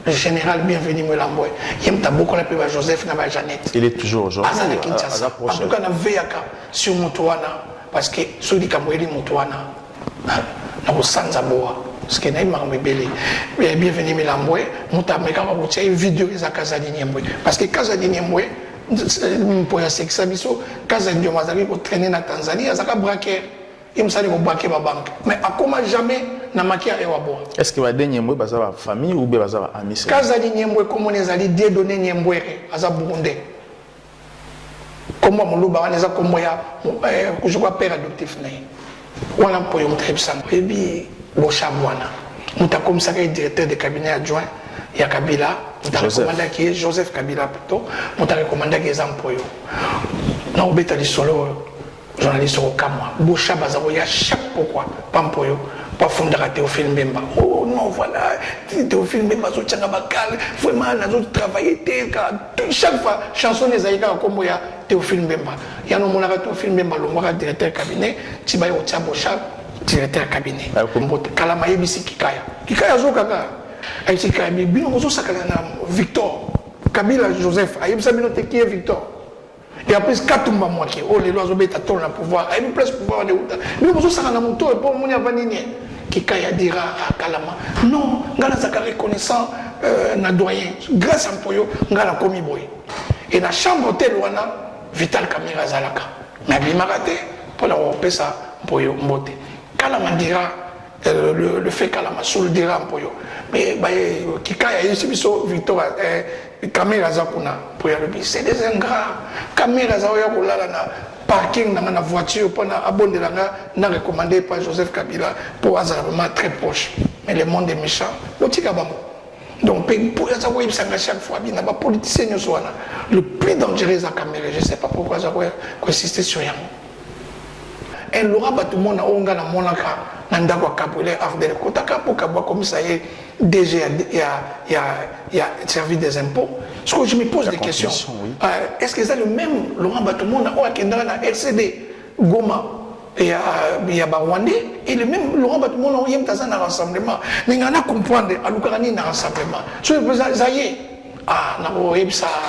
le général Bienvenu Melambwe. Il y a beaucoup de Joseph Naba Jeannette. Il est toujours aujourd'hui. En tout cas, on a sur Moutouana, parce que ceux qui ont Moutouana, on a Sanzaboa. Parce que naïma mbele Bienvenu Melambwe, mutameka ba butya vidéo za Kazadi Nyembwe. Parce que Kazadi Nyembwe pour ya sexa biso Kazadi ndio mazali ko traîner na Tanzanie, azaka braquer. Il me semble qu'on braquer ma banque. Mais à comment jamais na makia et wabo. Est-ce que va dernier Nyembwe baza ba famille ou baza ba amis? Kazadi Nyembwe comme on les a dit donner Nyembwe aza Burundais. Comment mon loup wana za comme ya je crois père adoptif naï. Wana pour yo mtrepsan. Et puis Bochabwana. Nous avons comme ça directeur de cabinet adjoint, il y a Kabila, nous avons recommandé qui est Joseph Kabila plutôt, nous avons recommandé qui est Zampoyo. Nous avons dit solo journaliste au Kamwa. Bochabazaro, il y a chaque pourquoi, Pampoyo, pas fondre Théophile Mbemba. Oh non, voilà, Théophile Mbemba, Zotianga Bakal, vraiment, nous avons travaillé, chaque fois, chanson des Aïka, comme il y a Théophile Mbemba. Il y a un moment où Théophile Mbemba, le directeur de cabinet, Tibayo Otia Bochab. Directeur cabinet. Kalama yebisi Kikaya. Kikaya zo kaka. Aïti Kikaya bino mozo sakala na Victor. Kabila Joseph. Ayebisa bino te qui est Victor. Et après Katumba Mwake. Oh les lois obéta ton la pouvoir. Ayebi plus pouvoir de uta. Bino mozo sakala na moto et pour moni avanini. Kikaya dira à Kalama. Non, ngala saka reconnaissant na doyen. Grâce à Mpoyo, ngala komi boy. Et na chambre hôtel wana Vital Kamera Zalaka. Na bimarate pour la repesa Mpoyo Mbote. Kalama dira, le fait Kalama sous le dira un peu. Mais Kikaya ici, Victor, caméra Zakuna, c'est des ingrats. Caméra Zakuna, parking dans la voiture, pour abonner n'a recommandé par Joseph Kabila pour un très proche. Mais le monde est méchant. Donc, pour les avoir chaque fois, il n'y a pas de politicien, le plus dangereux à la caméra, je ne sais pas pourquoi ça va insister sur rien. Et Laura Batumon a onga na monaka nandakwa kapule afdel kotaka pour kabwa comme ça y est DG il y a servi des impôts. Ce que je me pose des questions. Oui. Est-ce que c'est le même Laurent Batumon a okendana na RCD Goma et il y a Rwandais et le même Laurent Batumon a yem tazana rassemblement. N'ingana comprendre alukarani na rassemblement. Ce que ça y est. Ah,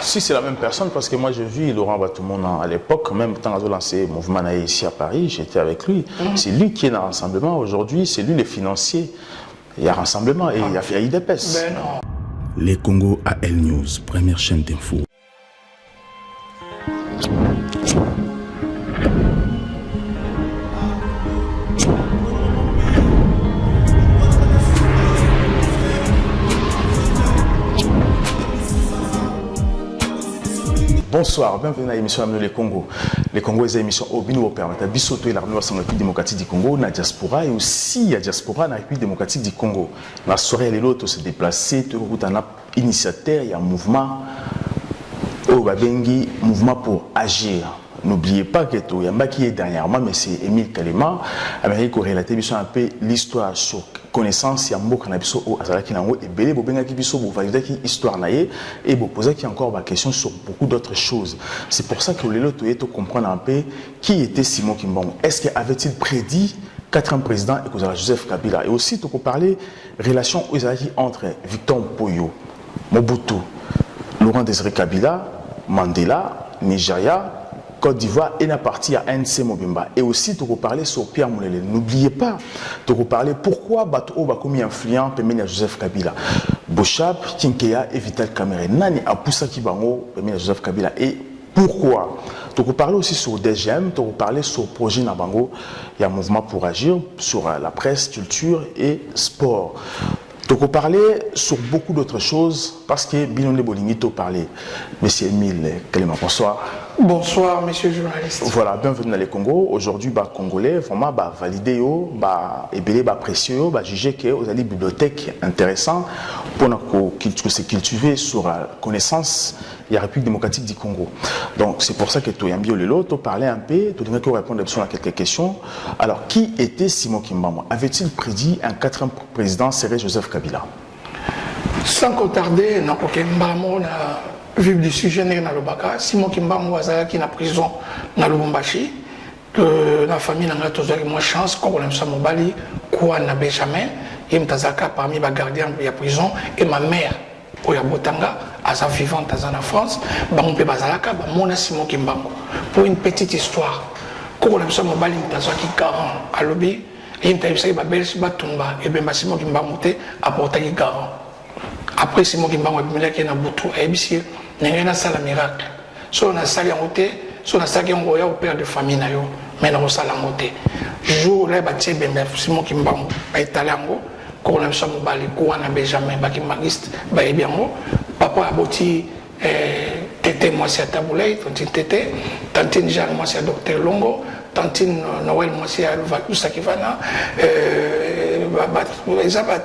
si c'est la même personne, parce que moi j'ai vu Laurent Batumon à l'époque, même quand il a lancé le mouvement Naï ici à Paris, j'étais avec lui. C'est lui qui est dans le rassemblement aujourd'hui, c'est lui le financier. Il y a rassemblement et il y a IDPS. Ben non. Les Congo AL News, première chaîne d'info. Bonsoir, bienvenue à l'émission Les Congo. Les Congo est une émission au Bino permet à Bissoto et l'armée de la République démocratique du Congo, la diaspora et aussi la diaspora de la République démocratique du Congo. La soirée et l'autre se déplacer, tout le monde initiateur, il y a un mouvement au Babengi, mouvement pour agir. N'oubliez pas que tout, il y a un qui est dernièrement, mais c'est Émile Kalema, Amérique relaté un peu l'histoire sur connaissance, il y a un mot qu'on a besoin au Azalaki Nango et Belé, Bobenga qui biso, vous validez qui histoire naïe et vous posez qui encore ma question sur beaucoup d'autres choses. C'est pour ça que le lot est comprendre un peu qui était Simon Kimbongo. Est-ce qu'il avait-il prédit 4 ans président et que Joseph Kabila et aussi tu peux parler relation aux Azalaki entre Victor Mpoyo, Mobutu, Laurent Désiré Kabila, Mandela, Nigeria. Côte d'Ivoire et la partie à ANC Mobimba. Et aussi, tu peux parler sur Pierre Moulele. N'oubliez pas, tu peux parler pourquoi Bato a commis influent Pemenia Joseph Kabila. Bochab, Tinkeya et Vital Kamere. Nani a poussé Kibango, Pemenia Joseph Kabila. Et pourquoi? Tu peux parler aussi sur DGM, tu peux parler sur le projet Nabango. Il y a un mouvement pour agir sur la presse, culture et sport. Tu peux parler sur beaucoup d'autres choses parce que Binonde Bolingito parlait. Monsieur Émile Kalema, bonsoir. Bonsoir, monsieur le journaliste. Voilà, bienvenue dans les Congo. Aujourd'hui, les Congolais, vraiment, valider, et apprécier, juger que vous avez une bibliothèque intéressante pour se cultiver sur la connaissance de la République démocratique du Congo. Donc, c'est pour ça que tu as bien le lot, tu parlais un peu, tu devrais répondre à quelques questions. Alors, qui était Simon Kimbambo? Avait-il prédit un 4e président serait Joseph Kabila? Sans tarder, n'a aucun Mbambo vu du sujet dans le Baka, Simon Kimbambo qui est en prison dans le Lubumbashi, la famille n'a pas moins chance, comme on aime ça, Mobali, quoi n'a Benjamin, et Mtazaka parmi les gardiens de la prison, et ma mère, oya botanga asa vivante en France bango pe bazalaka ba mona Simon Kimbangu pour une petite histoire ko la biso mobali mtazaki 40 alobi yimta bisa ba belge batumba et ben Simon Kimbangu te apportaki 40 après Simon Kimbangu abimilaki na butu ebisi nengena sala miracle so na sali yango te so na sali yango ya au père de famille na yo mais na sala yango te jour là ba tie ben Simon Kimbangu ba italango ko na biso mobali ko wana Benjamin bakimagiste ba ebiango papa aboti tété moi c'est Taboulay tantine tété tantine Jean moi c'est docteur Longo tantine Noël moi c'est Vakusa Kivana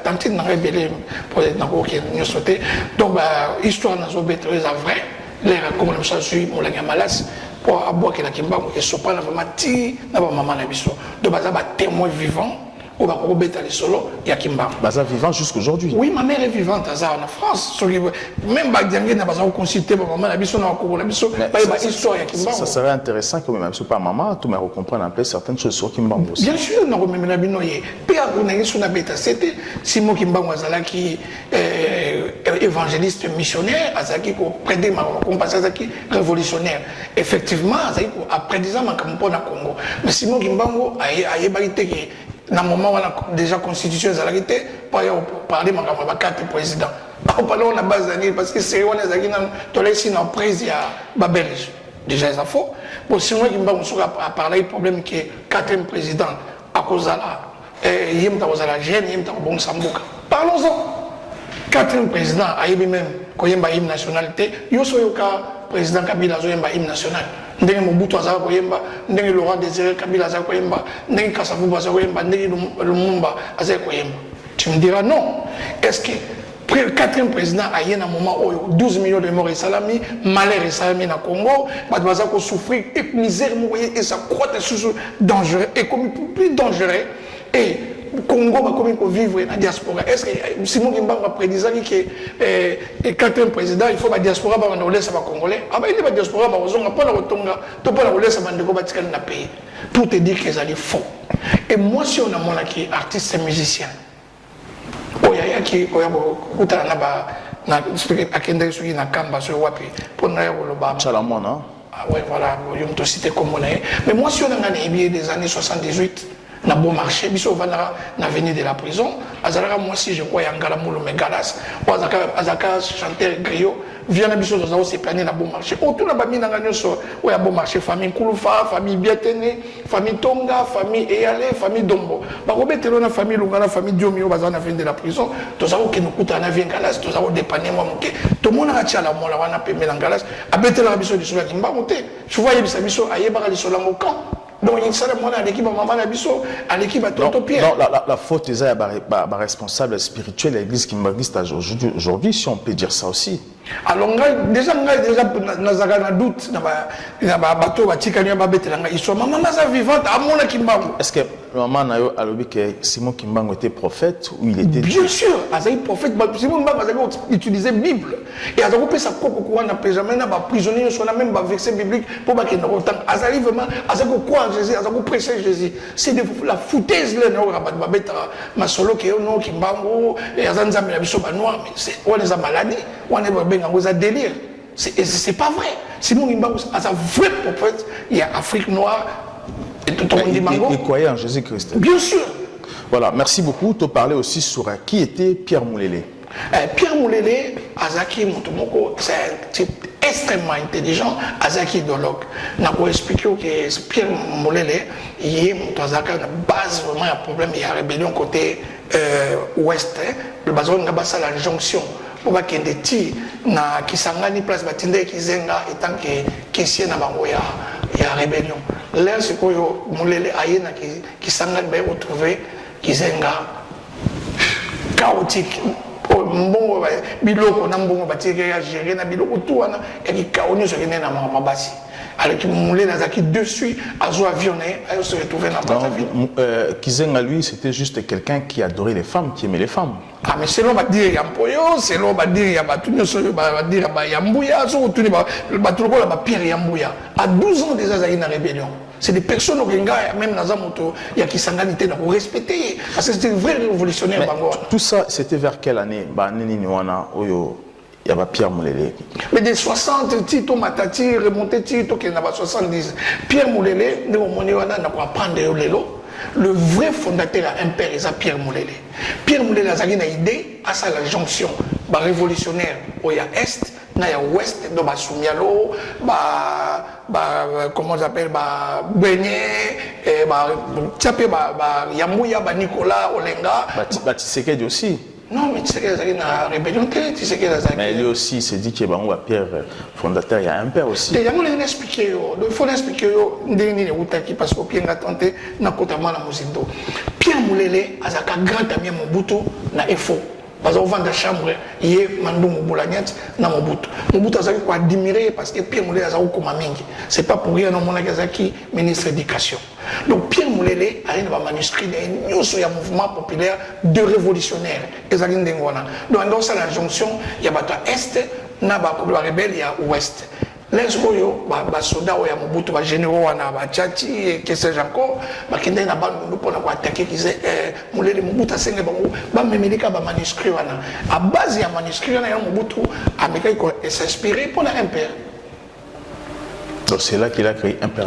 tantine na rebelle pour être dans aucun nous sauter donc histoire na zo betre ça vrai l'air comme le ça suit mon la malas pour aboua que la Kimbangu et sopa na vraiment ti na ba maman na biso donc ça ba témoin vivant ou va rebêter les solos, il y a Kimbangu. Baza vivant jusqu'aujourd'hui. Oui, ma mère est vivante en France. Même Bagdiangé n'a pas consulté ma maman, la biso n'a pas biso, pas histoire il y a Kimbangu. Ça serait intéressant que même si pas maman, tout me comprendre un peu certaines choses sur Kimbangu aussi. Bien sûr, on a remis la binoye. Père, on a eu son bêta, c'était Simon Kimbangu Azalaki évangéliste missionnaire, Azaki pour prêter ma compassion révolutionnaire. Effectivement, Azaki après 10 ans ma campagne à Congo. Mais Simon Kimbangu a ébarité que dans le moment où on a déjà constitution de la pour parler de 4 présidents. On parle de la base d'année parce que c'est on est ici dans le président belge. Déjà, ça faut. Pour si on a parlé du problème qui est 4e président à cause de là, il y a la gêne, il y a bon Sambuka. Parlons-en. 4e président, il y a même une nationalité, il y a président Kabila, il y a une nationale. Ndenge Mobutu azaka koyemba, ndenge Laurent Désiré Kabila azaka koyemba, ndenge Kasavubu azaka koyemba, ndenge Lumumba azaka koyemba. Tu me diras non. Est-ce que le 4e président a eu un moment où 12 millions de morts et salami, malheur et salami na Congo, il va souffrir et misère et ça croît dangereux et comme plus dangereux et Congo va comme vivre dans la diaspora. Est-ce que Simon Kimbangu a prédit que le 4e président, il faut que la diaspora va laisser les Congolais? Ah ben il y a la diaspora, on n'a pas la retonga, tu peux la laisser les pays. Pour te dire que c'est faux. Et moi, si on a mon artiste et musicien, il y a qui na kamba sur wapi pour na yoloba. Chalamon, non? Ah ouais, voilà, on te cité comme on est. Mais moi, si on a gagné des années 78, na bon marché, biso vanara na avenue de la prison, azalaka moi si je crois yangala moulo me galas, ou azaka chanteur griot, vient na biso dans se planer na bon marché. Autour na bami na ganyo so, ou ya bon marché, famille Kouloufa, famille Biatene, famille Tonga, famille Eyale, famille Dombo. Ba robetelo na famille Lungana, famille Diomio bazana na avenue de la prison, tozako ke nukuta na vient galas, tozako dépanner moi moké. To mona ka la mola wana pe melangalas, abetela biso di sola Kimbangu te. Je vois yebisa biso ayeba ka di sola ngokan. Donc, il y a l'équipe à Maman Nabiso, à l'équipe à Tonto Pierre. Non, la faute est à responsable spirituel de l'église Kimbanguiste aujourd'hui, si on peut dire ça aussi. Alors, déjà, dans doute, ils sont maman vivante, à mon Kimbangu. Est-ce que maman a dit que Simon Kimbangu était prophète ou il était. Bien sûr, il était prophète. Simon Kimbangu utilisait la Bible. Et il a fait ça pour qu'on n'a jamais prisonnier, on a même verset biblique pour qu'il n'y ait autant. Il a vraiment quoi en Jésus, il a prêché Jésus. C'est la foutaise, là, ma solo qui est au nom Kimbangu, et il y a des amis qui sont noirs, mais on est en maladie, on est en délire. C'est pas vrai. Simon Kimbangu a un vrai prophète, il y a Afrique noire. Il croyait en Jésus-Christ. Bien sûr. Voilà, merci beaucoup. Tu parlais aussi sur qui était Pierre Moulélé. Pierre Moulélé, Azaki Motomoko, c'est un type extrêmement intelligent, Azaki idéologue. Je vais expliquer que Pierre Moulélé, il y a une base, vraiment un problème, il y a une rébellion côté ouest. Le bazar n'a pas ça la jonction. Pour qu'il y ait des tirs, qui s'engagent place batinde qui zenga étant que qui na bango ya rébellion. Là c'est quoi Moulélé ayena qui s'engagent bien retrouver qui zenga chaotique. Mbongo biloko na mbongo batike ya gérer na biloko tout wana et qui kaoni so kene na mabasi. Alors que Moulé Nazaki dessus a joué avionné, a se retrouvé dans la ville. Kizenga lui, c'était juste quelqu'un qui adorait les femmes, qui aimait les femmes. Ah mais selon va dire Yampoyo, selon va dire Yabatunyo, va dire Yambouya, selon va trouver la pierre Yambouya. À 12 ans déjà il y a une rébellion. C'est des personnes qui même dans Zamoto, il y a qui s'engagent dans respecter parce que c'était un vrai révolutionnaire. Tout ça, c'était vers quelle année? Ba nini wana oyo y a Pierre Moulele. Mais des 60 Tito Matati remonté Tito qui n'a pas 70. Pierre Moulele, nous on quoi prendre le vrai fondateur à Imper, c'est Pierre Moulele. Pierre Moulele a une idée à ça la jonction, bah révolutionnaire au ya est, na ya ouest, dans Soumialo, comment on appelle, Beignet, Tchapé, Yamouya, Nicolas, Olenga. Tshisekedi aussi. Non, mais Tshisekedi a une rébellion, mais lui aussi s'est dit qu'il y a Pierre fondateur, il y a un père aussi. Il y a un expliqué, il faut l'expliquer, parce que Pierre a tenté, notamment la Mouzindo. Pierre Moulele a un grand ami Mobutu, na EFO. Parce qu'on vend des chambres, il y a Mandou Moulagnet, na Mobutu. Mobutu a quoi admirer parce que Pierre Moulele a un comme Amingi. C'est pas pour rien, non, qui ministre de l'éducation. Donc Pierre Moulele a un manuscrit de un mouvement populaire de révolutionnaires. Donc dans la jonction, il y a Est, na rebelle, il y a Ouest. Les soldats ya Mobutu, les généraux na Tchati et que sais-je encore, qui n'ont pas attaqué qui disait Moulele Mobutu a signé ba manuscrit à base il y a manuscrit na Mobutu a s'inspiré pour l'Impère. Donc c'est là qu'il a créé Imper.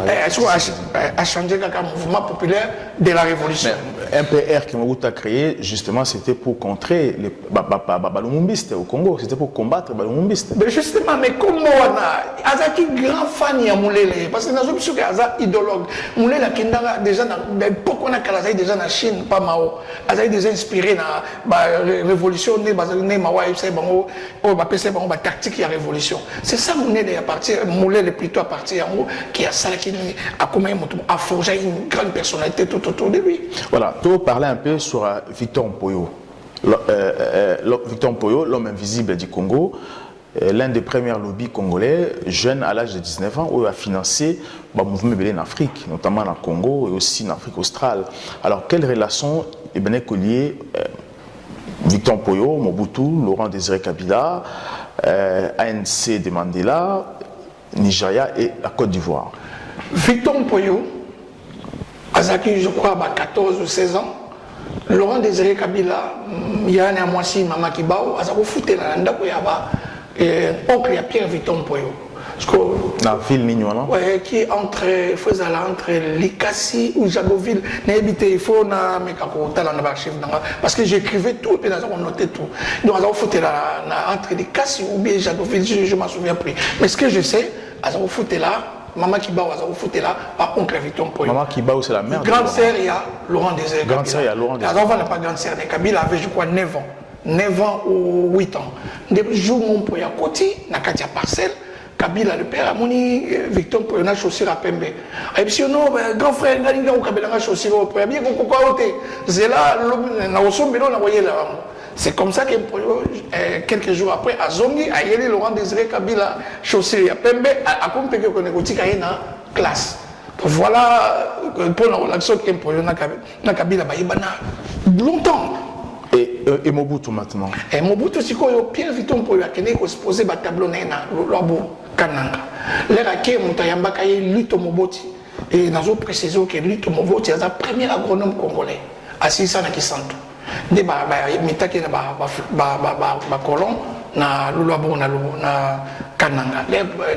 A changé le mouvement populaire de la révolution. MPR que Mobutu a créé, justement, c'était pour contrer les balumumbistes au Congo. C'était pour combattre les balumumbistes. Mais justement, mais comment on a Azaki grand fan de Moulele, parce que nous sommes sûrs qu'il y a un idéologue. Moulele a déjà, pourquoi on a déjà en Chine, pas Mao. Azaki déjà inspiré dans la révolution, la tactique de la révolution. C'est ça Moulele plutôt à partir qui a ça qui a forgé une grande personnalité tout autour de lui. Voilà, tu parler un peu sur Victor Mpoyo. Victor Mpoyo, l'homme invisible du Congo, l'un des premiers lobbies congolais, jeune à l'âge de 19 ans, où il a financé le mouvement en Afrique, notamment en Congo et aussi en Afrique australe. Alors, quelle relation est bien liée Victor Mpoyo, Mobutu, Laurent Désiré Kabila, ANC de Mandela, Nigeria et la Côte d'Ivoire? Victor Mpoyo, Azaki, je crois, à 14 ou 16 ans, Laurent Désiré Kabila, il y a un mois ci, Maman Kibao, Azako fouté la landa, oncle à Pierre Victor Mpoyo. La ville Nignola. Oui, qui est entre Likasi ou Jagoville. Il faut parce que j'écrivais tout et on notait tout. Donc, on a foutu entre Likasi ou bien Jagoville, je ne m'en souviens plus. Mais ce que je sais, on a foutu là, Maman Kibao, on a foutu là, par oncle Victor Mpoyo. Maman Kibao, c'est la mère. Grande sœur, il y a Laurent Désiré. Grande sœur, il y a Laurent Désiré. On n'a pas grande sœur, Kabila avait, je crois, 9 ans. 9 ans ou 8 ans. Depuis jour mon Mpoyo à côté, na Katia Parcelle. Kabila le père a moni Victor Mpoyo na chaussure à Pembe. Et puis non, grand frère Galinga ou Kabila na chaussure au Mpoyo. Bien qu'on quoi ôter. C'est là na osombelo na voyé là. C'est comme ça que Mpoyo quelques jours après à Zongi a yeli Laurent Désiré Kabila chaussure à Pembe a compris que on est au na classe. Voilà pour la relation que Mpoyo na Kabila ba yebana longtemps. Et Mobutu maintenant. Et Mobutu, c'est quoi? Pierre Victor Mpoyo a exposé un tableau na Lobo Kananga. L'air à qui Moutayamba Kaye Lito Moboti. Et nous avons précisé que Lito Moboti est le premier agronome congolais. Assis ça na Kisantu. Des mitaki na colon na Lobo na Kananga.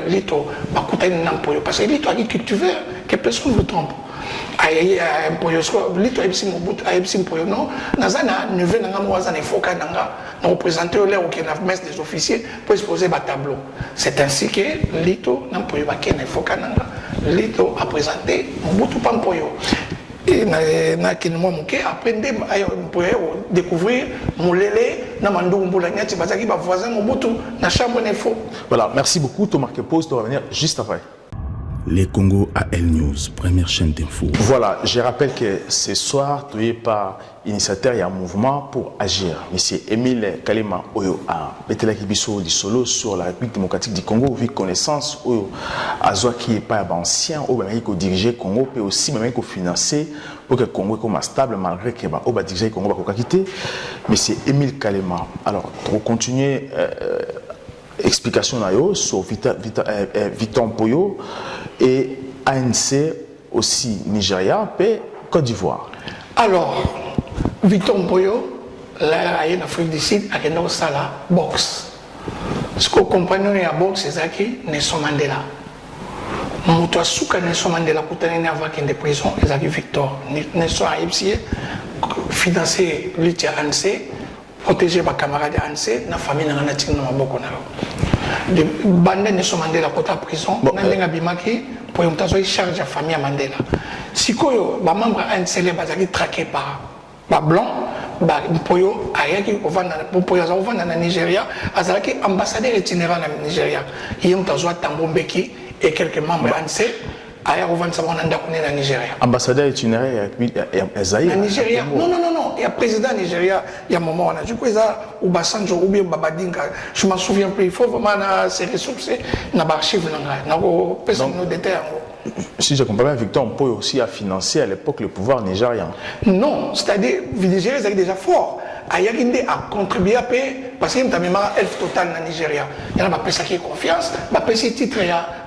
Lito bakutani na Mpoyo parce que Lito a dit cultivé que personne ne vous trompe. Lito aibisi Mobutu aibisi Mpoyo non nazana neveu nanga mwazana efoka nanga na représenter l'air au na messe des officiers pour exposer ba tableau. C'est ainsi que Lito na Mpoyo bakena efoka nanga Lito a présenté Mobutu pa Mpoyo et na kinmo muke après Mpoyo découvrir Moulele na Mandou Mbulanyati bazaki ba voisin Mobutu na chambre d'info. Voilà, merci beaucoup. Tu marques pause, tu vas revenir juste après. Les Congo AL News, première chaîne d'info. Voilà, je rappelle que ce soir, tu es par initiateur et un mouvement pour agir. Monsieur Émile Kalema Oyo a Betela Kibiso du Solo sur la République démocratique du Congo, vu connaissance Oyo Azoa qui est pas ancien, au même qui diriger Congo, puis aussi même qui financer pour que le Congo soit stable malgré que au bas diriger Congo va quitter. Monsieur Émile Kalema. Alors, pour continuer. Explication sur Victor Mpoyo et ANC aussi Nigeria et Côte d'Ivoire. Alors, Victor Mpoyo, là, en Afrique du Sud, à Sala, boxe. Ce que vous comprenez à bord, c'est ça qui Nelson Mandela. Moto asuka Nelson Mandela kutana avec une prison, c'est Victor. Nelson a financé l'ITIA ANC, protéger mes camarades ANC, la famille n'a pas de maboko na yo. De bande Nelson Mandela kota prison, nandenga bimaki pour y monter charge la famille Mandela. Si koyo ba membre ANC les bazaki traqué par blanc. Mpoyo ayaki ovanda na Nigeria azalaki ambassadeur itinérant na Nigeria yem tazwa tambombeki et quelques membres ANC aya ovanda sabona ndakune na Nigeria ambassadeur itinérant na Nigeria non il y a président Nigeria il y a moment on a du coup ça Obasanjo ou bien Babadinga je m'en souviens plus il faut vraiment se ressourcer na archive na ko pesa no détail. Si je comprends bien, Victor Mpoyo aussi a financé à l'époque le pouvoir nigérian. Non, c'est-à-dire que Nigeria est déjà fort. Ayaginde a contribué à payer parce qu'il y a un elf total dans le Nigeria. Il y a une confiance, il y a un titre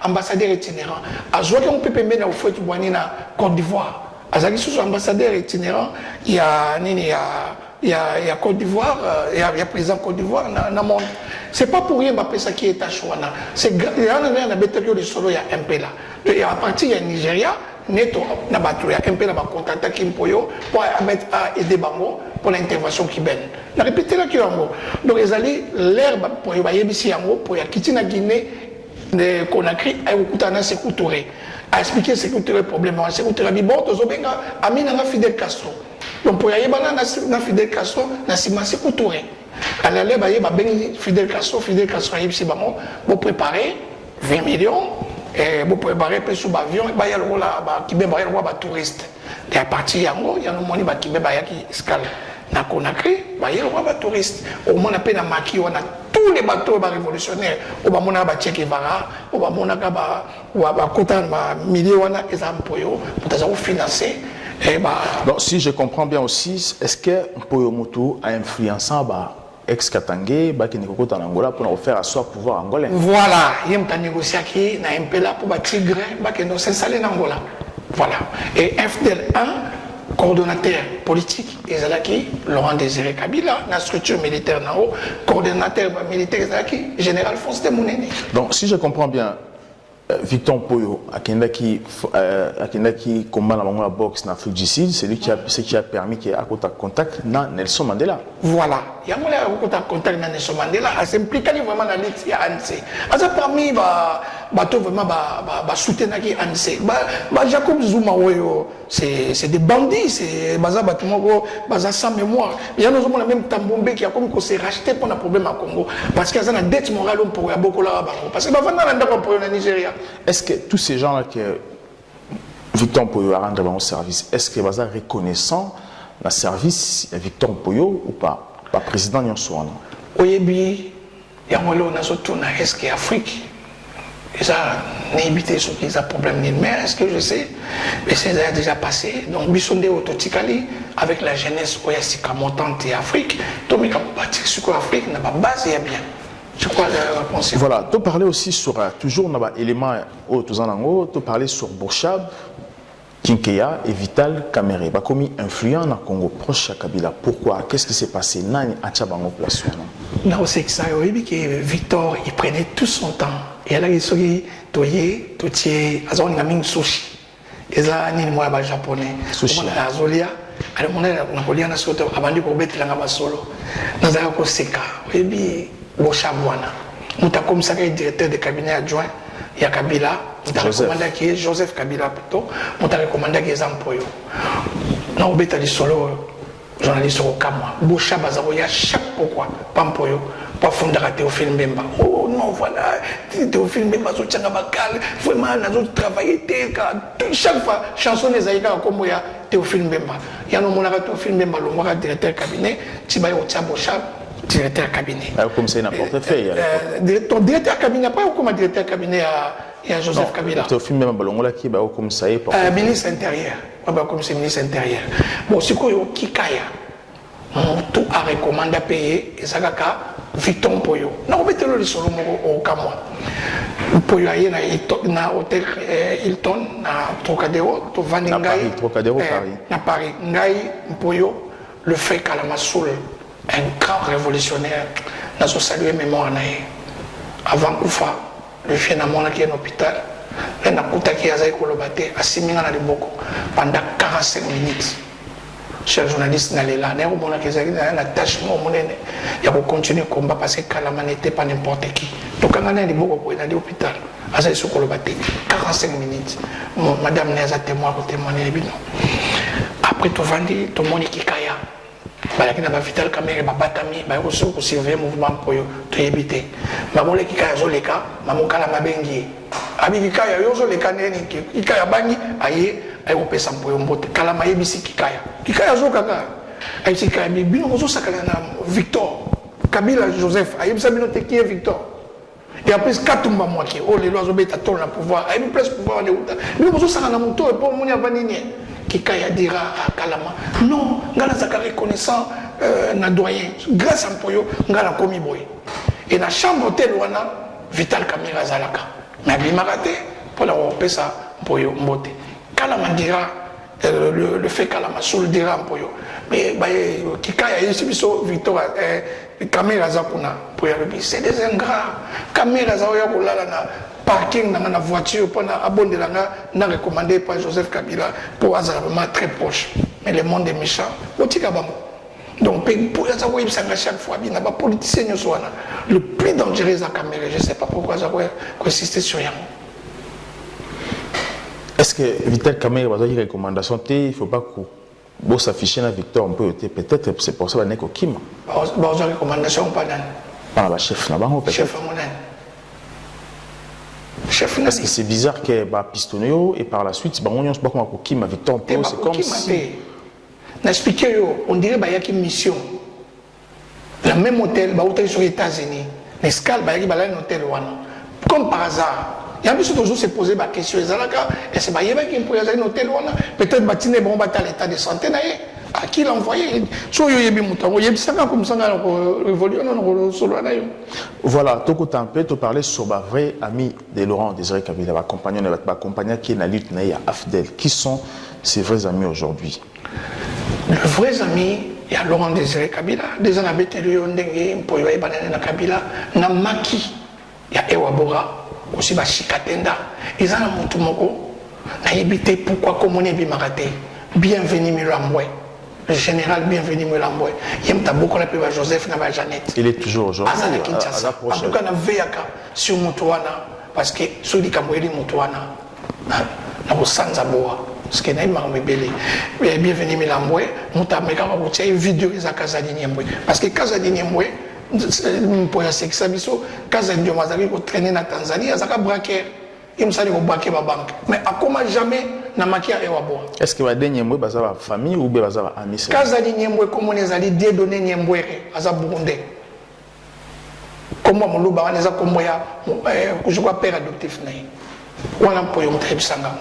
ambassadeur itinérant. À ce moment-là, on peut mettre au feu de la Côte d'Ivoire. À ce moment-là, ambassadeur itinérant, il y a Côte d'Ivoire, il y a président Côte d'Ivoire dans le monde. Ce n'est pas pour rien que ça qui est à Chouana. C'est il y a un bétail de solo, il y a un peu là. Et à partir du Nigeria, neto na batu ya un peu là contacter Kimpoyo pour aider bango pour l'intervention qui benne. La répéter là qui yango. Donc ils allaient l'herbe pour y yebisi yango pour y quitter na Guinée de Conakry à okutana Sékou Touré. A expliquer Sékou Touré problème. Sékou Touré bi bon tozobenga amina na Fidel Castro. Donc pour y yebana na Fidel Castro na sima Sékou Touré. À la lèvre ba bengi Fidel Castro yebisi bango pour préparer 20 millions. Et vous pouvez barrer sous l'avion, il y a le touriste. Et à partir de là, il y a le monde qui escale. Na Conakry, il y a le touriste. Au moins, on a maquillé, on a tous les bateaux révolutionnaires. On a Che Guevara, on a Kotan, milliers pour financer. Donc, si je comprends bien aussi, est-ce que Mpoyo Motu a influencé ex-Katangé, qui est en Angola pour faire asseoir le pouvoir angolais. Voilà, il y a un négocié qui a un peu là pour les Tigres qui sont installés en Angola. Voilà. Et FDL 1, coordonnateur politique, Ezalaki, Laurent Désiré Kabila, la structure militaire en haut, coordonnateur militaire Ezalaki, général Fonse de Mouneni. Donc, si je comprends bien, Victor Mpoyo, qui combat la boxe en Afrique du Sud, c'est lui qui a permis qu'il y ait un contact avec Nelson Mandela. Voilà. Il y a un contact avec Nelson Mandela, il s'implique vraiment dans l'ITIA il y a ANC. Alors, parmi les vraiment soutenir ANC. Jacob Zuma, c'est des bandits, c'est des sans mémoire. Il y a même Tambombe qui a comme s'est racheté pour un problème à Congo. Parce qu'il y a une dette morale pour beaucoup là-bas. Parce que le Nigeria. Est-ce que tous ces gens-là que Victor Mpoyo a rendu au service, est-ce que vous êtes reconnaissant le service de Victor Mpoyo ou pas? Pas président Nyonso. Oui, il y a un est-ce qu'il Afrique ça n'a évité ce qui est un problème. Mais est-ce que je sais? Mais ça a déjà passé. Donc, Bissonde Autotikali, avec la jeunesse oyasika montante et Afrique, tout le monde bâti sur l'Afrique, n'a pas basé bien. Je crois que la réponse est... Voilà, tu parlais aussi sur, toujours dans l'élément où tu as parlé sur Bochab, Kinkeya et Vital Kamere. Bah, comme influent dans le Congo proche à Kabila. Pourquoi? Qu'est-ce qui s'est passé? Nani a Tchabango place? Non, c'est que ça, oui, que Victor, il prenait tout son temps. Et là, il se dit, Toye, Totier, Azon Naming Sushi. Et ça, ni moi, japonais. Sushi. Azolia, alors on a Napoléon, on a sauté, avant de couper la solo. Nous avons Seka, oui, bien, Bochabouana. Nous avons comme ça, le directeur de cabinet adjoint, il y a Kabila. Nous avons recommandé qui est Joseph Kabila plutôt. Nous avons recommandé qui est Zampoyo. Nous avons dit solo, journaliste au Kamwa. Bochabouana, il y a chaque pourquoi, Pampoyo. Pas fondre à Théophile Mbemba. Oh non, voilà, Théophile Mbemba, so tchanga bakal, vraiment, nous avons travaillé, chaque fois, chanson des Aïka, comme il y a Théophile Mbemba. Il y a un moment où Théophile Mbemba, le directeur cabinet, Tibaye Otiabocha, directeur cabinet. Comme c'est un portefeuille. Ton directeur cabinet, après, ou comme directeur cabinet à Joseph Kabila? Théophile Mbemba, le qui est comme ça. Ministre intérieur. Comme c'est ministre intérieur. Bon, c'est quoi, Kikaya? Tout a recommandé à payer, et ça, Victor Mpoyo. Non, mettez le solo au Kamwa. Mpoyo aye na hôtel Hilton na Trocadéro, to Vandingai. Trocadéro Paris. Na Paris. Ngai Mpoyo, le fait Kalamasoul, un grand révolutionnaire, n'a pas salué mémoire naïe. avant Koufa, le vieux n'a mon qui est un hôpital. Il n'a pas qui a été à 6 minutes pendant 45 minutes. Chers journalistes, n'allez là, il y a une tâche, il y a continuer le combat parce que Kalama n'était pas n'importe qui. Donc, quand on a beaucoup à l'hôpital, à 45 minutes, madame Néza témoin pour témoigner. Après, tout vendu, tout le monde qui kaya. Il y a vital caméra, batami, il y a aussi un mouvement pour te éviter. Maman qui kaya zoleka, maman Kalama bengi. Abi kaya yozo le kaneni ki kaya bangi aye ay opesa mpo mbote kala mayebisi kikaya zo kaka ay kikaya bino ozo sakala na Victor Kabila Joseph ayebisa bino te qui est Victor et après Katumba Mwaki oh les lois obeta ton na pouvoir ay plus pouvoir de uta bino ozo sakala na moto pour moni avanini kikaya dira kalama non ngala sakala reconnaissant na doyen grâce à mpoyo ngala komi boy et na chambre hôtel wana Vital Kamera Zalaka mais il m'a raté pour la repesa pour yo mbote Kalama dira le fait Kalama sur le dira pour yo mais kikaya ici biso Victor caméra za kuna pour y c'est des ingrats caméra za ya kolala na parking na voiture pour na abonner na recommandé par Joseph Kabila pour vraiment très proche mais le monde est méchant otika bango donc pour ça oui ça chaque fois bien na ba politicien le plus dangereux à caméra je sais pas pourquoi ça va consister sur rien. Est-ce que Vital Kamera va dire recommandation il faut pas que bon s'afficher na Victor on peut peut-être c'est pour ça qu'on est au Kim ba recommandation pas nan pas la chef na bango peut-être chef mon chef parce que c'est bizarre que ba pistonio et par la suite ba on se pas comme au Kim Victor c'est comme si n'expliquer on dirait qu'il y a une mission. Le même hôtel, hôtel sur les États-Unis, l'escale, il y a un hôtel. Comme par hasard, il y a toujours se poser la question. Et c'est pas un hôtel. Peut-être qu'il y a un l'état de santé. À qui l'envoyer? Voilà, tout un peu, tu parlais sur le vrai ami de Laurent Désiré Kabila, ma compagnon qui est dans la lutte à Afdel. Qui sont ses vrais amis aujourd'hui? Le vrai ami, il y a Laurent Désiré Kabila. Des gens qui ont été pour Kabila, na Maki, il y a Ewa Bora, aussi Chikatenda. Ils ont monté moko, na évité pourquoi comme on est bimaraté. Bienvenue Milamboué. Le général bienvenu Milamboué. Il y a beaucoup de Joseph na Jeannette. Il est toujours aujourd'hui. En tout cas, na Veyaka sur Moutouana parce que ceux qui ont été Moutouana, na Sanza Boa. Parce que bienvenue Milamboué, Moutameka va vous tirer vidéo de Kazadi Niemboué. Parce que Kazadi Niemboué, pour la sexe, Kazadi Niemboué va traîner en Tanzanie, il y a un braqueur. Il me semble qu'il va braquer ma banque. Mais à comment jamais n'a maquillé à Ewaboa? Est-ce que Kazadi Niemboué va avoir famille ou va avoir amis? Kazadi Niemboué, comment on a dit, donner Niemboué à Burundais. Comment on a dit, je crois, père adoptif. On a pour y montrer Sangam.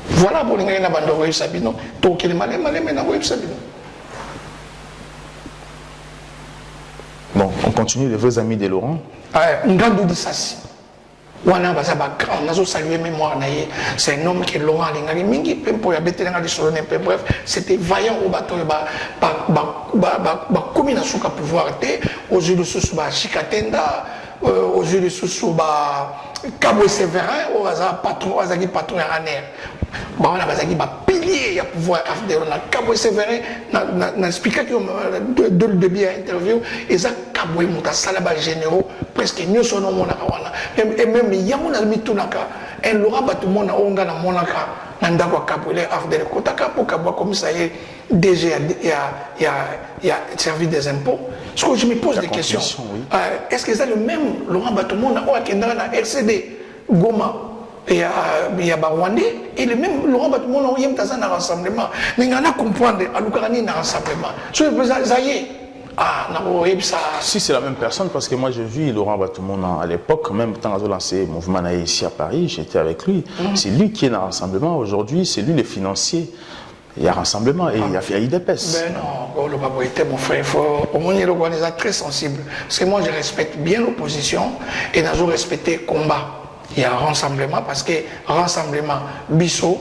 Voilà pour les gens qui ont été Sabino, tout qui est malin, Sabino. Bon, on continue les vrais amis de Laurent. Ngandou Dissassi. On a salué mémoire. C'est un homme qui est Laurent Lingali. Bref, c'était vaillant au bateau. Comme il a su pouvoir aux yeux de Soussou, Chikatenda, aux yeux de Soussou, Cabo Séverin, au patron à Aner. On a pilier pour pouvoir faire Cabo Séverin, dans l'explication de bien interview, et ça, Cabo est salaba généraux, presque nous sommes et même il y a mon ami Tunaka, et Laurent Batumona, on a Monaka, Nandakwa Cabo, les Afdel Kotaka, pour Cabo comme ça y est, DG, il y a servi des impôts. Parce que je me pose des questions. Oui. Est-ce que c'est le même Laurent Batumona, ou à RCD, Goma? Il y a Barwandé et le même Laurent Batumona il y a un rassemblement. Mais on a comprendre à l'Ukraine un rassemblement. Sur le président Zaye, si c'est la même personne, parce que moi j'ai vu Laurent Batumona à l'époque, même quand on a lancé le mouvement Naï ici à Paris, j'étais avec lui. C'est lui qui est dans le rassemblement aujourd'hui, c'est lui le financier. Il y a rassemblement et il y a IDPS. Ben non, le papa était mon frère, il faut au moins il est très sensible. Parce que moi je respecte bien l'opposition et nous avons respecté le combat. Il y a un rassemblement parce que rassemblement Bissot,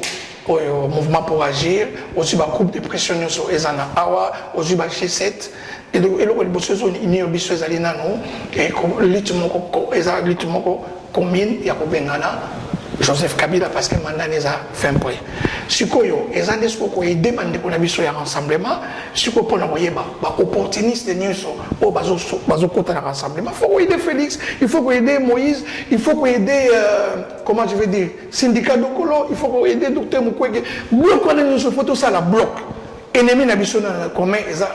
mouvement pour agir, aussi un groupe de pression sur Ezana Awa, aussi G7 eloko liboso union biso ezali nano lutte moko commune ya kobengana Joseph Kabila parce que mandat les a fait un point. Sikoyo, les années siko aider bande pour la biso ya rassemblement, siko pour na moyeba, ba opportuniste news au bazo kota na rassemblement. Il faut aider Félix, il faut aider Moïse, il faut aider comment je vais dire syndicat Dokolo, il faut aider docteur Mukwege. Bloc on nous photo ça la bloc. Ennemi na biso na commun eza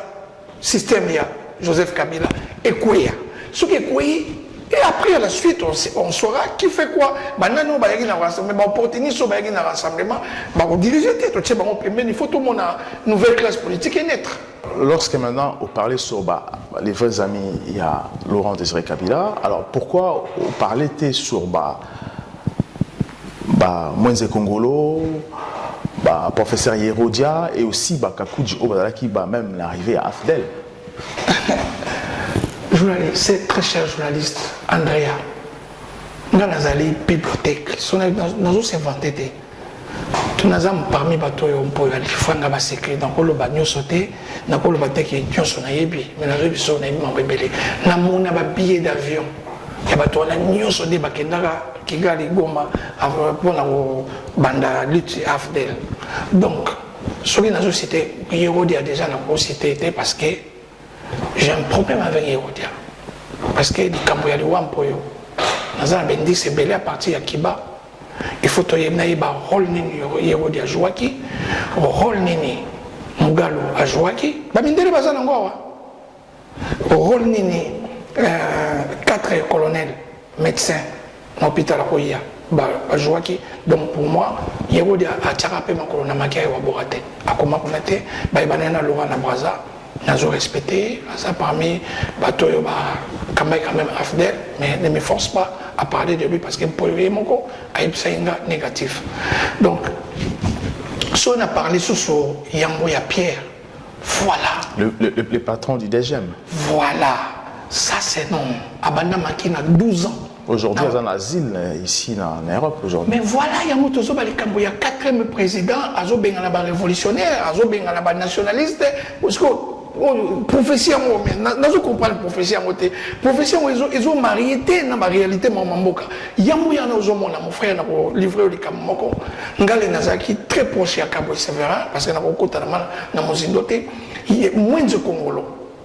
système ya Joseph Kabila et Kouya. Ce qui est Kouya. Et après, à la suite, on saura qui fait quoi. Maintenant, on va y avoir un rassemblement, opportuniste, on va y avoir un rassemblement, on dirige il faut tout le monde a une nouvelle classe politique et naître. Lorsque maintenant, on parlait sur les vrais amis, il y a Laurent Désiré Kabila, alors pourquoi on parlait sur Moïse Kongolo, professeur Yerodia et aussi Kakouji Obadala qui va même l'arrivée à Afdel? C'est très cher journaliste, Andrea. Nous avons une bibliothèque. Nous avons inventé. Nous avons parmi les bateaux, nous avons secret. Nous avons sauté, nous avons sauté, nous avons sauté, nous avons billet d'avion. Nous avons sauté, nous avons Goma pour la lutte AFDEL. Donc, ce que nous avons cité, Yehudi a déjà cité parce que j'ai un problème avec Yerodia. Parce que les Cambouya de Wampoyo, nous avons dit que c'est belé à partir de Kiba. Il faut que nous ayons un rôle de Yerodia à Jouaki, un rôle de Mugalo à Jouaki. Il y a un rôle de 4 colonels médecins dans l'hôpital à Jouaki. Donc pour moi, Yerodia a tchapé ma colonne à Makia et Waborate. À comment on était, il y a un Laurent Nabraza. Nous avons respecté, ça parmi bateau quand même Afdel, mais ne me force pas à parler de lui parce que pour lui, mon a négatif. Donc, si on a parlé sur Yamboya Pierre, voilà. Le patron du DGM. Voilà, ça c'est non. Abanda Maki a 12 ans. Aujourd'hui, il y a un asile ici en Europe aujourd'hui. Mais voilà, il y a un 4e président, il y a un révolutionnaire, il y a un nationaliste. Parce que prophétie, nous comprenons la prophétie. Prophétie, ils ont marié dans la réalité. Il y a mon frère qui a livré le Kamoko. Ngale Nazaki, très proche à Cabo Séverin, parce que nous avons côté dans mon zindoté. Il y a moins de Congolo.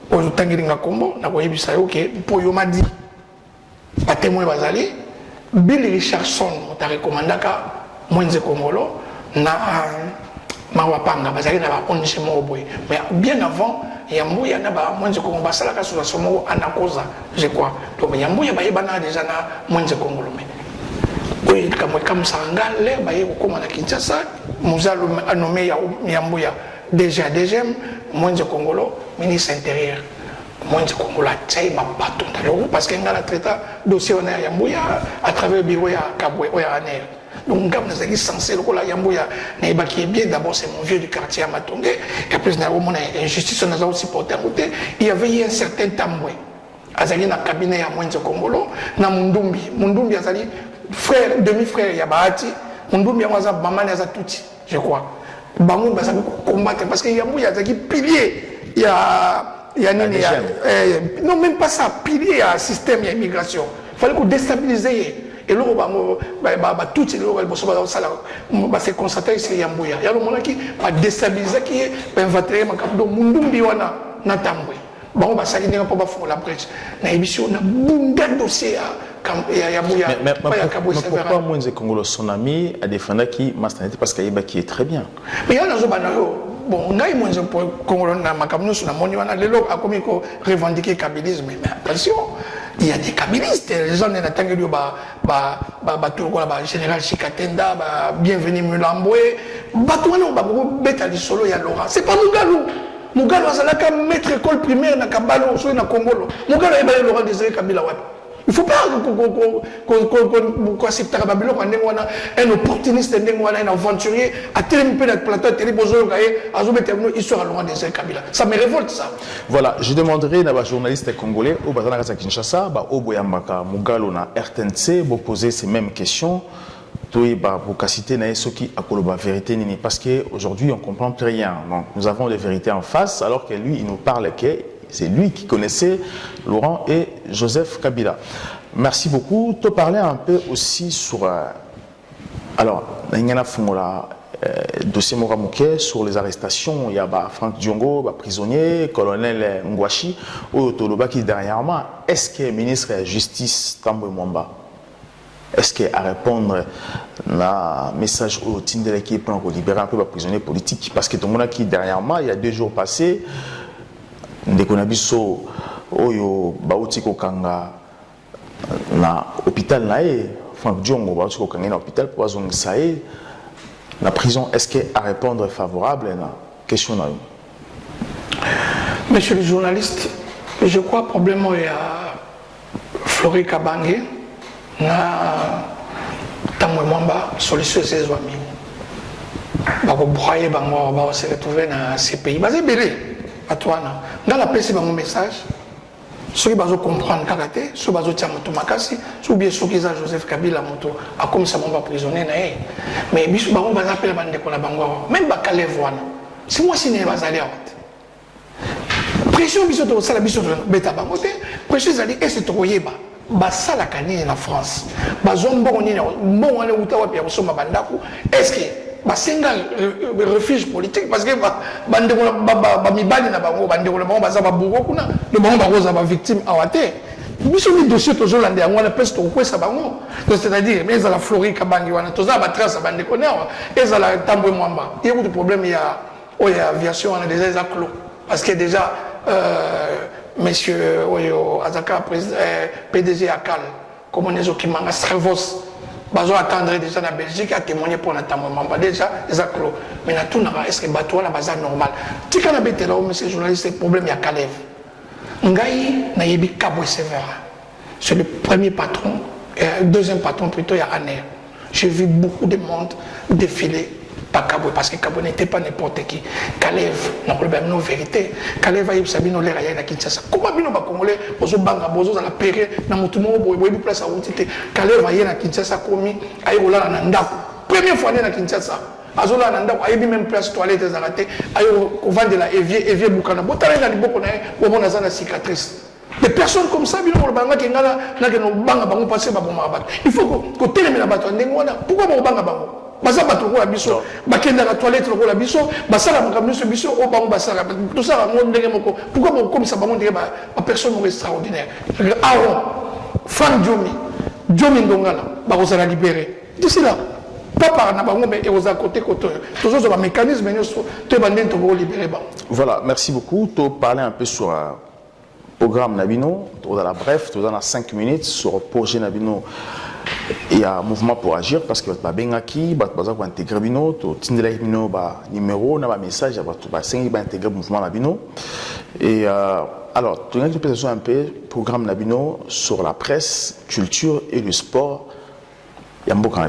Pour le Tangiringa Combo, nous avons dit que pour Yomadi, pas témoin Bazali, Bill Richardson, tu recommandé que moins de Congolo, na Mawapanga, Bazali n'a pas onche Moboy. Mais bien avant, Yambo Yanaba, moins de Congo, Basalaka sur la Somo, Anakosa, je crois. Donc Yambo Yabayabana déjà moins de Congo. Oui, comme Sarangal, l'air, comme à Kinshasa, Mouzalo a nommé Yamboya déjà deuxième, moins de Congolo, ministre intérieur. Moins de Congo, Tchaï m'a baton. Parce qu'il y a un traitement dossier à Yamboya à travers le bureau à Kaboué, à Aner. Donc, comme nous avons censé, le qui est bien, d'abord, c'est mon vieux du quartier à Matongé, et après, nous avons une injustice, nous avons aussi porté à côté. Il y avait eu un certain Tamboué. Azali na cabinet à moins de Congolo, na Mundumbi. Mundumbi, Azali, frère, demi-frère, il y a Bahati. Mundumbi, il y a Maman, il y a Touti, je crois. Bangoun, il y a combattre, parce qu'il y a un pilier, il y a. Non, même pas ça, pilier à système, il y a immigration. Il fallait qu'on déstabilise. Et là, tout c'est constaté que c'est Yamboya. Il y a le monde qui va déstabiliser, qui va inventer ma cap de Mundumbi wana na Tambwe. Bon, bah ça n'est pas pour la brèche. Na émission, on a beaucoup de dossiers à Yamboya. Mais pourquoi Moïse Kongolo, son ami, a défendu qui mastinité parce qu'il est très bien. Mais il y a un bon, on a Moïse Kongolo, na makamno sur la moniwana, les locs a commis revendiquer kabilisme. Mais attention. Il y a des kabilistes, les gens n'ont pas de général Chikatenda, bienvenue Mulamboué, il y a Laurent. C'est pas Mugalo. Mugalo a un maître école primaire dans Kabalo, sur le Congolo. Mugalo a Laurent Désiré Kabila. Il ne faut pas qu'on accepte un opportuniste, un aventurier, à tel peu de plateau, tel besoin, il sera loin des Kabila. Ça me révolte, ça. Voilà, je demanderai à un journaliste congolais, au Bazana Kinshasa, au Boyambaka, Mugalo, na RTNC, pour poser ces mêmes questions. Pour citer ce qui a la vérité, parce qu'aujourd'hui on ne comprend plus rien. Donc, nous avons des vérités en face, alors que lui, il nous parle qu'il c'est lui qui connaissait Laurent et Joseph Kabila. Merci beaucoup. Tu parlais un peu aussi sur... alors, il y a un dossier Moramouké sur les arrestations. Il y a Franck Diongo, prisonnier, colonel Ngwashi, qui dernièrement, est-ce que le ministre de la Justice, Tambo Mwamba, est-ce qu'il a répondre à message au Tindele qui est pour libérer un peu les prisonniers politiques? Parce que tout le monde qui dernièrement, il y a 2 jours passés, Ndekonabiso, Oyo, Bautiko Kanga, na hôpital nae, Franck Diongo, Bautiko Kanga na hôpital pour azong sae, la prison, est-ce qu'il a répondre favorable à la question? Monsieur le journaliste, je crois probablement il y a Flori Kabange. Na Tamwe Mwamba solution c'est zoami bako broyer bango ba se retrouver na ces pays basé belé atwana dans la presse bango message ceux qui bazo comprendre kakaté ceux bazo tia moto makasi ou bien ceux qui za Joseph Kabila moto a comme ça mon prisonnier na mais biso bango baza pela bande ko na bango même ba Kalev wana si moi si ne bazali en pression biso to sala biso beta bango te pression zali et c'est toyeba basala kanini na France bazombo nini mbongo ne uta wapi ya kusoma bandaku est-ce que basenga refuge politique parce que bande ba mibali na bango bande ko bango baza babugo kuna le bango bakoza ba victime awate biso ni dossier toujours lande yango na peste ko kwesa bango c'est-à-dire mais za la Flori Kabangi wana toza ba trace bande ko ne eza la Tambo Mwamba il y a beaucoup de problèmes il y a aviation on a déjà clos parce que déjà Monsieur Oyo Azaka, PDG Akal, comme on est au Kimanga Strevos, bazo attendre déjà la Belgique a témoigné pour l'entendre déjà les acclos. Mais là tout est-ce que bateau la base normal. Tu quand habité là, monsieur journaliste, c'est problème il y a Kalev. Ngai na yebi Kabwe Severa. C'est le premier patron, deuxième patron plutôt il y a Aner. J'ai vu beaucoup de monde défiler. Kabwe parce que Kabwe n'était pas n'importe qui. Kalev, n'a pas la vérité. Kalev a eu Sabino l'air à Kinshasa. Comment bien on va congolais, aux banga, aux à la péré, dans mon tournoi, au bout place à Outité. Kalev a eu à Kinshasa commis, à Yola Nanda. Première fois à Kinshasa. Azola Nanda, a eu même place toilette des arrêtés, à au vent de la Evier Boukana. Botalé dans les Bokonaï, au moins dans la cicatrice. Des personnes comme ça, il faut que tu aies la bataille. Pourquoi on banga bango? Baza batoko la biso, bakenda la toilette la biso, basala makambo so biso o bango basala. Tout ça on ndenge moko. Pourquoi on comme ça bango ndenge ba personne extraordinaire. Aaron, Franck Diomi Ndongala, ba osala libérer. D'ici là, pas par na bango mais aux à côté côté. Toujours sur le mécanisme te banden to libérer ba. Voilà, merci beaucoup. Tu parlais un peu sur programme Nabino, dans la bref, dans la 5 minutes sur le projet Nabino. Il y a un mouvement pour agir parce que tu as bien acquis, tu as intégré Bino, tu as numéro, tu as un message, tu as intégré le mouvement Nabino. Et alors, tu as une présentation un peu programme Nabino sur la presse, culture et le sport. Il y a beaucoup de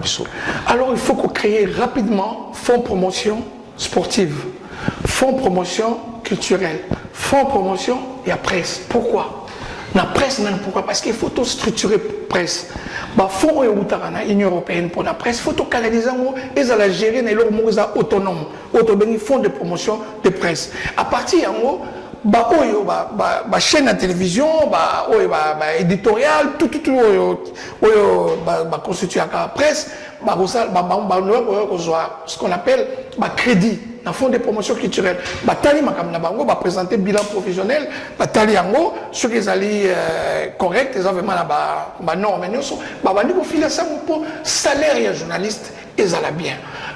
alors, il faut qu'on crée rapidement fonds promotion sportive, fonds promotion culturelle, fonds promotion et la presse. Pourquoi? La presse, pourquoi? Parce qu'il faut tout structurer presse. Bah, fonds Union européenne pour la presse, il faut tout canaliser et ça la gérer dans les autonome, autonome, fonds de promotion de presse. À partir de chaîne de télévision, éditorial, tout constitué à la presse, ce qu'on appelle crédit. Dans le fonds de promotion culturelle, Batali Makamnabango va présenter bilan professionnel, Batali Ango, ceux qui sont corrects, ils ont vraiment la norme, ils sont filer ça pour salaire et journaliste, ils ont bien.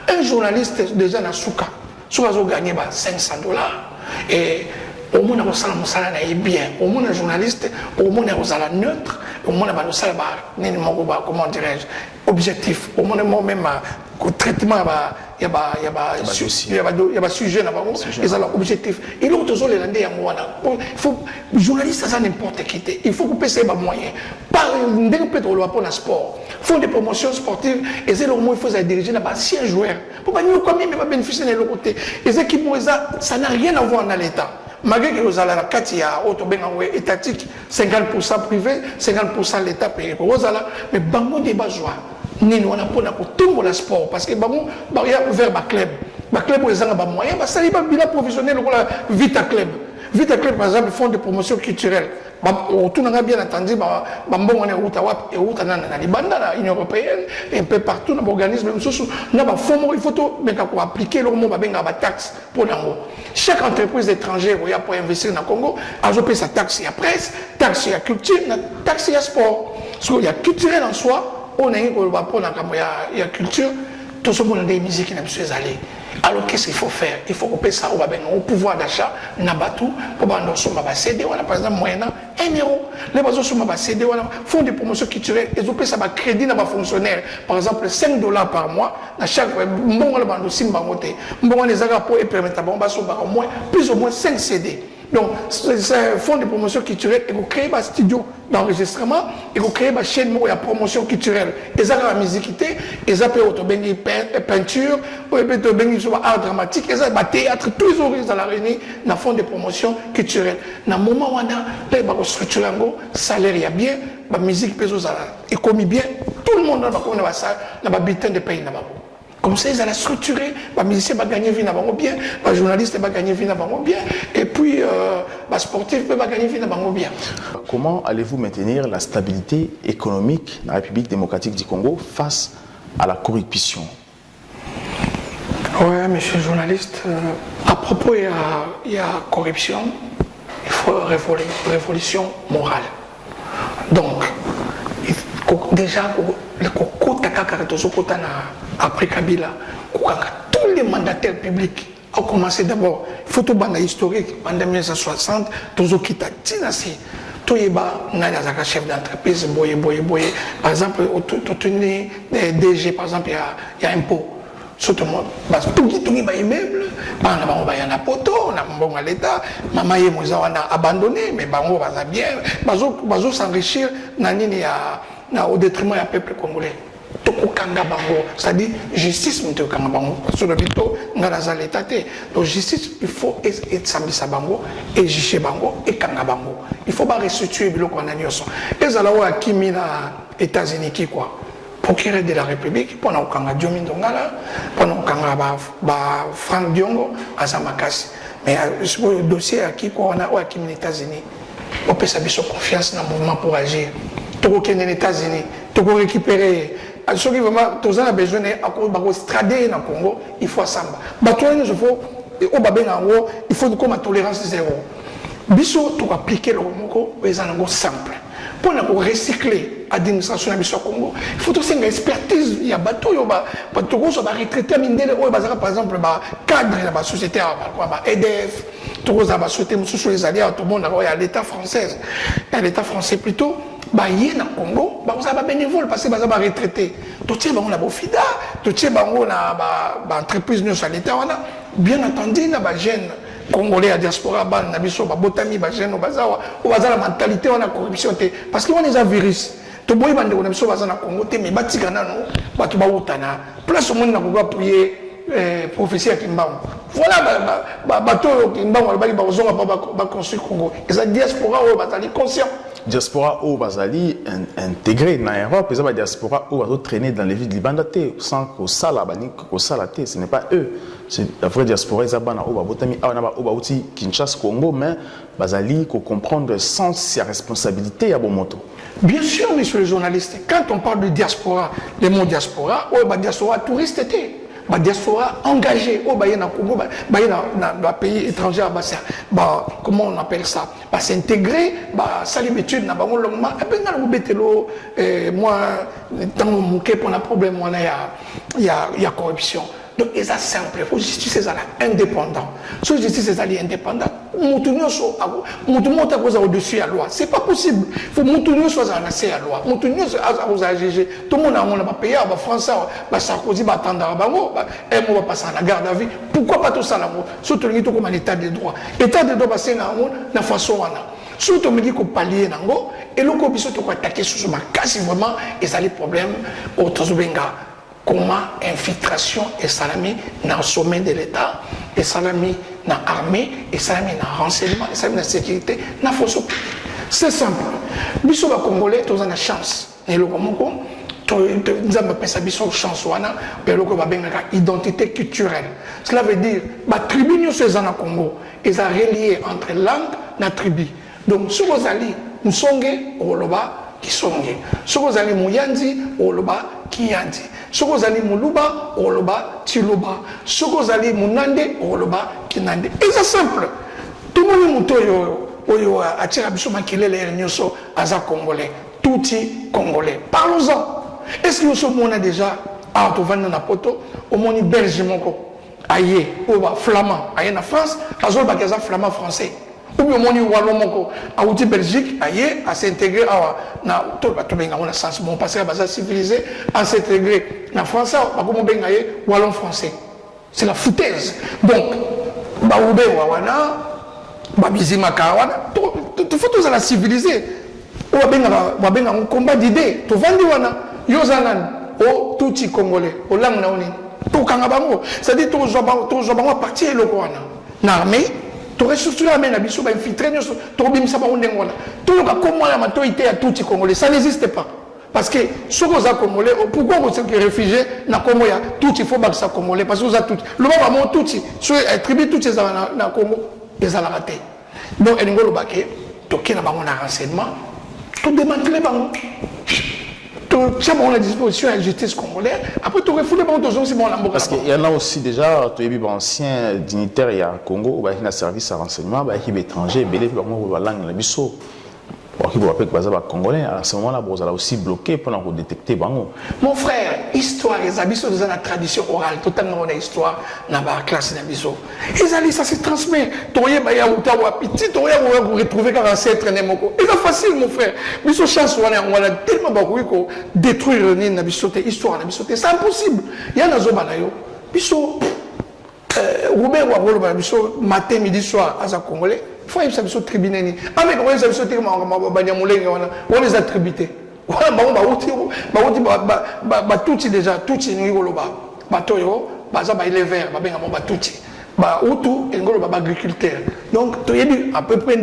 Un journaliste déjà dans Souka, soit ils ont gagné $500 et au moins on salaire bien, au moins un journaliste, au moins on salaire neutre, au moins on salaire comment dirais-je objectif, au moins même traitement il y a un sujet là-bas, ils ont l'objectif. Et l'autre chose, il faut journaliste, ça n'importe qui. Il faut couper ces moyens. Par un sport, fonds de promotion sportive, et c'est le moment il faut diriger là-bas 6 joueurs. Pour pas nous comme il va bénéficier de l'autre côté. Les équipes, ça n'a rien à voir dans l'État. Malgré que vous allez à la carte, il y a étatique, 50% privé, 50% l'État payé. Mais bango débat joie. Nous on a pour tout le sport parce que bango il y a ouvert ba club. Ba club ils ont ba moyen, ba ça il bilan professionnel pour la vite à club. Vite Club, par exemple, font des promotions culturelles. Tout n'a bien entendu, on est et l'Union européenne, un peu partout, dans l'organisme, il faut appliquer le mot taxe pour l'ango. Chaque entreprise étrangère pour investir dans le Congo, a sa taxe, il y a presse, taxe, il y a culture, taxe, il y a sport. Parce qu'il y a culturel en soi, on a une culture, tout ce monde a des musiques qui n'aiment pas aller. Alors qu'est-ce qu'il faut faire? Il faut couper ça au pouvoir d'achat, Nabatou, pour que CD, par exemple, moyennant 1 euro. Les bases sur ma CD, font des promotions culturelles, ils ont payé ça crédit dans ma fonctionnaire. Par exemple, 5 $ par mois, dans chaque bon, les agapos et permettent à au moins plus ou moins 5 CD. Donc, font des promotions culturelles et vous créez un studio d'enregistrement et vous créez une chaîne de promotion culturelle. Ils ont la musique, ils ont la peinture, ils ont art dramatique, ils ont le théâtre, tous les origines dans la réunion, ils font des promotions culturelles. Dans le moment où on a structuré un salaire, il y a bien, la musique, et comme bien, tout le monde a un bulletin de pays. Comme ça, ils allaient structurer, les musiciens vont gagner vie bien, les journalistes vont gagner vie bien, et puis les sportifs vont gagner vie bien. Comment allez-vous maintenir la stabilité économique dans la République démocratique du Congo face à la corruption? Oui, monsieur le journaliste, à propos il y a corruption, il faut révolution morale. Donc, déjà, le Congo après Kabila, tous les mandataires publics ont commencé d'abord. Il faut tout le historique. En 1960, tous les qui Tinassi, tout les chef d'entreprise, par exemple, des DG, par exemple, il y a un pot. Surtout, tout les immeubles, il y a un poteau, on a l'État, maman a abandonné, mais on va bien, on va s'enrichir au détriment du peuple congolais. C'est-à-dire justice, donc justice, il faut et juger bango et kangabango. Il faut pas restituer le qu'on a nios. Et ça là où a qui mis les États-Unis qui quoi? Procureur de la République, pendant qu'on a Diomi Dongala, pendant qu'on a Franck Diongo, à Zamakasi. Mais le dossier à qui quoi on a qui les États-Unis. On peut s'habiller confiance dans le mouvement pour agir. Tout au les États-Unis, tout récupérer. Ceux qui vraiment, tous ont besoin d'extrader dans le Congo, il faut samba. Il faut comme tolérance zéro. Biso pour appliquer le Congo, c'est simple. Pour recycler l'administration du Congo, il faut aussi une expertise. Il y a des bateaux, il y a des retraités, par exemple, cadre de la société, EDF, tout le monde société, les alliés, tout le monde, il y a l'État français. Il y a l'État français plutôt. Il y a au Congo, vous avez bénévole parce que vous avez retraité. Tout le monde a un FIDA, tout le monde a une entreprise à l'État. Bien entendu, il y a des jeunes Congolais à diaspora, il y a des botami, des jeunes, il y a la mentalité, il y a la corruption. Parce qu'il y a des virus. Tout le monde a des Congo, mais il y a des place au monde a prier professeur Kimbango. Voilà, bateau Kimbango, il va construire Congo. Et la diaspora, il est conscient. Diaspora au Bazali intégré dans l'Europe, ils ont la diaspora où ils traîner dans les villes de Libandate sans qu'au salaté, ce n'est pas eux. C'est la vraie diaspora, ils ont Kinshasa, Congo, mais Bazali, qu'on comprendre le sens et la responsabilité à Bomoto. Bien sûr, monsieur le journaliste, quand on parle de diaspora, le mot diaspora, diaspora touriste était. La diaspora engagée au dans pays étranger, comment on appelle ça? S'intégrer, s'habituer dans le longtemps, et puis moi, dans mon cas, pour un problème, il y a corruption. Donc, c'est simple, il faut justice indépendant. Si la justice est indépendante, tout le monde est au-dessus de la loi. Ce n'est pas possible. Il faut que tout le monde soit en assez à la loi. Tout le monde soit juger. Tout le monde a payé, les Français, Sarkozy va attendre, on va passer à la garde à vie. Pourquoi pas tout ça? Surtout comme l'état de droit. L'état de droit, c'est la façon. Surtout, on me dit qu'on pallier et le coup, on va attaquer sur ma casse vraiment, et ça les problèmes au Tozobenga. Comment infiltration et salami dans le sommet de l'État, et salami dans l'armée, et salami dans le renseignement, et salami dans la sécurité, dans la force publique. C'est simple. Nous sommes Congolais, nous avons la chance. Et le Congo, nous avons pensé à une chance, mais nous avons une identité culturelle. Cela veut dire que les tribus sont au Congo, ils sont reliés entre langue et tribu. Donc, si vous allez, nous sommes au Loba qui sont. Si vous allez Mouyandi, au Loba qui yandi. Si vous allez Moluba, au Loba qui Loba. Si vous allez Munande, au Loba qui Nande. Et c'est simple. Tout le monde a tiré les Congolais. Tout est Congolais. Parlons-en. Est-ce que nous sommes déjà à Poto, au monde belge, aïe, ou flamand, aïe en France, à Zolbakaza flamand français. Ou bien au monde wallon, à outil Belgique, aïe, à s'intégrer à tout le sens, mon passé à civilisé, à s'intégrer en français, à comment bien aïe, wallon français. C'est la foutaise. Donc, Baoubé Wawana, Babizima Kawana, tout faut tous à la civiliser. Ou bien un combat d'idées, tout vend wana. Yozanan, o touti congolais, o langue naoni, tout kangabango, c'est-à-dire tout jobango parti et le Rwanda. L'armée, tout ressources la main, abisso, infiltré, tout bim sabaondengona. Tout le comment la maturité à touti congolais, ça n'existe pas. Parce que ceux qui sont congolais, pourquoi vous êtes réfugiés, na Congo, tout il faut que ça congolais, parce que vous êtes tout. Le moment tout, sur les tribus, tout ces na Congo, ils ont raté. Donc, il y a un baquet, tout qui n'a pas un renseignement, tout démantelé, tout ça, on a disposition à la justice congolaise. Après, tout refoulé, c'est bon, parce qu'il y en a aussi déjà, tu es ancien dignitaire, il y a Congo, il y a un service à renseignement, il y a des étrangers, il y a des langues, il y a Congolais, à ce moment-là, vous allez aussi bloquer pour détecter. Mon frère, histoire, les habits dans la tradition orale, tout le monde a histoire dans la classe d'habits. Les alliés, ça se transmet. Tu vas retrouver quand ancêtre. Et c'est facile, mon frère. Mais ce chance, on a tellement beaucoup détruire l'histoire. C'est impossible. Il y a un zobanayo. Biso, Robert Wawolo, biso, matin, midi, soir, à Congolais. Il faut que ça soit tribunal. Ah, mais comment ça soit tribunal? On les a tributés. Tout déjà, tout est il est vert, agriculteur. Donc, tu as à peu près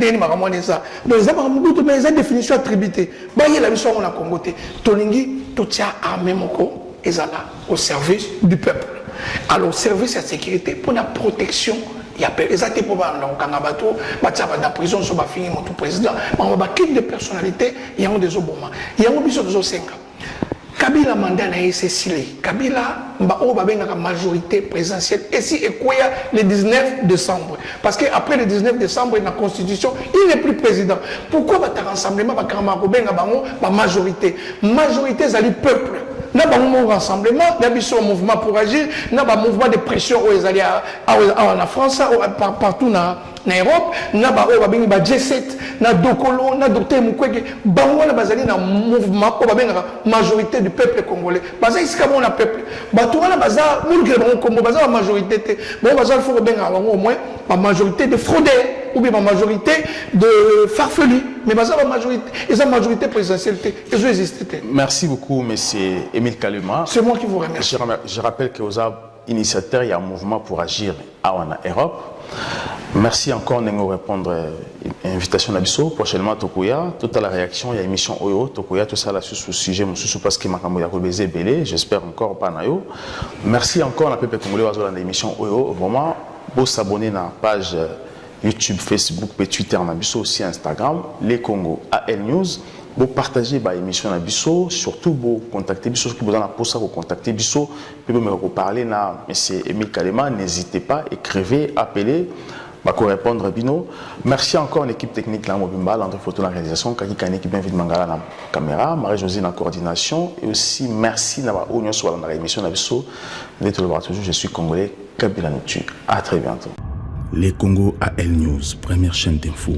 ça. Donc, ils ont une définition attributée. Il y a la mission on a Congo. Tolingi, tout ça armé au service du peuple. Alors, service à sécurité pour la protection. Il y a des actes pour la prison, sur la fille, mon président. On va quitter des personnalités, il y a des obomans. Il y a des 5 ans. Kabila mandat na Cécile. Kabila a majorité présidentielle. Et si le 19 décembre. Parce qu'après le 19 décembre, dans la Constitution, il n'est plus président. Pourquoi va rassemblement va majorité? Majorité, c'est le peuple. Nous avons un rassemblement, nous avons un mouvement pour agir, nous avons un mouvement de pression en France, partout en Europe, nous avons un G7, nous avons Dokolo, nous avons Docteur Mukwege, nous avons un mouvement pour la majorité du peuple congolais. Parce que c'est comme un peuple. Nous avons une majorité, il faut au moins la majorité de fraudeurs ou bien la majorité de farfelus. Mais la majorité présidentielle, ils ont existé. Merci beaucoup, M. Émile Kalema. C'est moi qui vous remercie. Je rappelle que vous êtes initiateur, il y a un mouvement pour agir en Europe. Merci encore de nous répondre à l'invitation d'Abisso. Prochainement, Tokoya, toute la réaction, il y a émission Oyo, Tokoya, tout ça là sur ce sujet, parce que je belé. J'espère encore pas nayo. Merci encore à la peuple congolais dans l'émission Oyo. Vraiment, vous s'abonner à la page YouTube, Facebook, Twitter, aussi Instagram, les Congo AL News. Vous partagez l'émission Bisso, surtout vous contactez Bisso, qui vous en a pour ça, vous contactez Bisso, puis vous me reparler à M. Émile Kalema, n'hésitez pas, écrivez, appelez, pour répondre Bino. Merci encore à l'équipe technique la Mobimba, l'André Photo la réalisation, Kaki Kane qui bien vite Mangala la caméra, Marie-Josée la coordination, et aussi merci d'avoir union sur l'émission Bisso. Vous êtes le voir toujours, je suis congolais, Kabila Nutu. À très bientôt. Les Congo AL News, première chaîne d'info.